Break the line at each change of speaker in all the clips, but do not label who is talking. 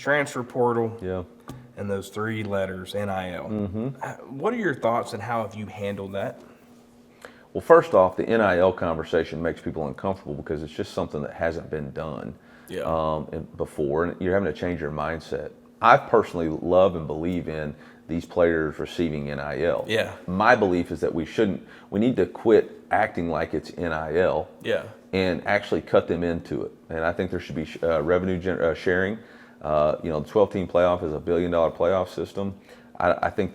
transfer portal,
Yeah.
and those 3 letters, NIL. What are your thoughts and how have you handled that?
Well, first off, the NIL conversation makes people uncomfortable because it's just something that hasn't been done before, and you're having to change your mindset. I personally love and believe in these players receiving NIL.
Yeah.
My belief is that we need to quit acting like it's NIL and actually cut them into it. And I think there should be revenue sharing. The 12-team playoff is a $1 billion playoff system. I think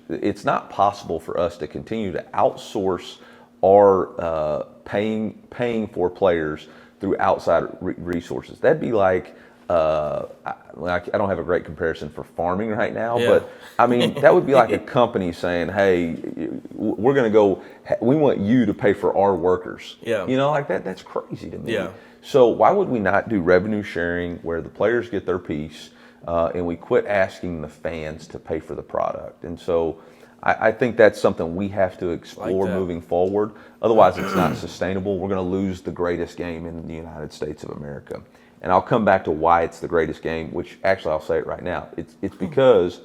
it's not possible for us to continue to outsource our paying for players through outside resources. That'd be like I don't have a great comparison for farming right now, but I mean that would be like a company saying, "Hey, we're going to go. We want you to pay for our workers."
Yeah.
Like that. That's crazy to me.
Yeah.
So why would we not do revenue sharing where the players get their piece, and we quit asking the fans to pay for the product? And so I think that's something we have to explore moving forward. Otherwise, it's not sustainable. We're going to lose the greatest game in the United States of America. And I'll come back to why it's the greatest game, which actually I'll say it right now. It's because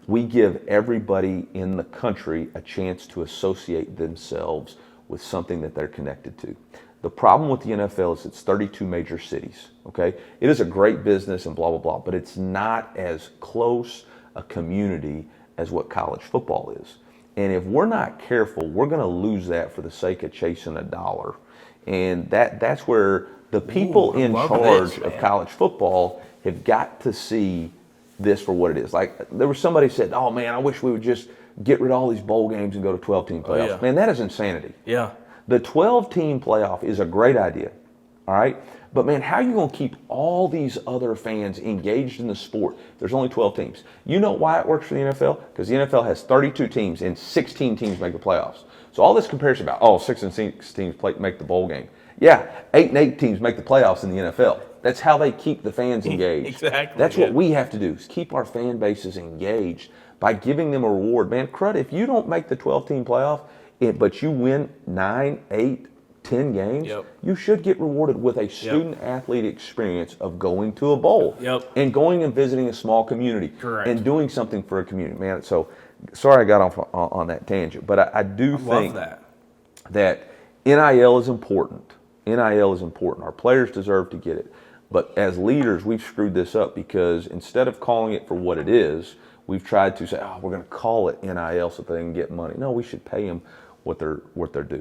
we give everybody in the country a chance to associate themselves with something that they're connected to. The problem with the NFL is it's 32 major cities, okay? It is a great business and blah, blah, blah, but it's not as close a community as what college football is. And if we're not careful, we're going to lose that for the sake of chasing a dollar. And that's where the people in charge of college football have got to see this for what it is. Like there was somebody said, "Oh man, I wish we would just get rid of all these bowl games and go to 12-team playoffs."
Yeah.
Man, that is insanity.
Yeah.
The 12-team playoff is a great idea, all right? But man, how are you going to keep all these other fans engaged in the sport? There's only 12 teams. You know why it works for the NFL? Because the NFL has 32 teams and 16 teams make the playoffs. So all this comparison about, 6 and 6 teams make the bowl game. Yeah, 8 and 8 teams make the playoffs in the NFL. That's how they keep the fans engaged.
Exactly.
That's what we have to do, is keep our fan bases engaged by giving them a reward. Man, crud, if you don't make the 12-team playoff, but you win 9, 8, 10 games, you should get rewarded with a student-athlete experience of going to a bowl and going and visiting a small community and doing something for a community. Man, so sorry I got off on that tangent, but I do think that NIL is important. NIL is important. Our players deserve to get it. But as leaders, we've screwed this up because instead of calling it for what it is, we've tried to say, we're going to call it NIL so they can get money. No, we should pay them what they're due.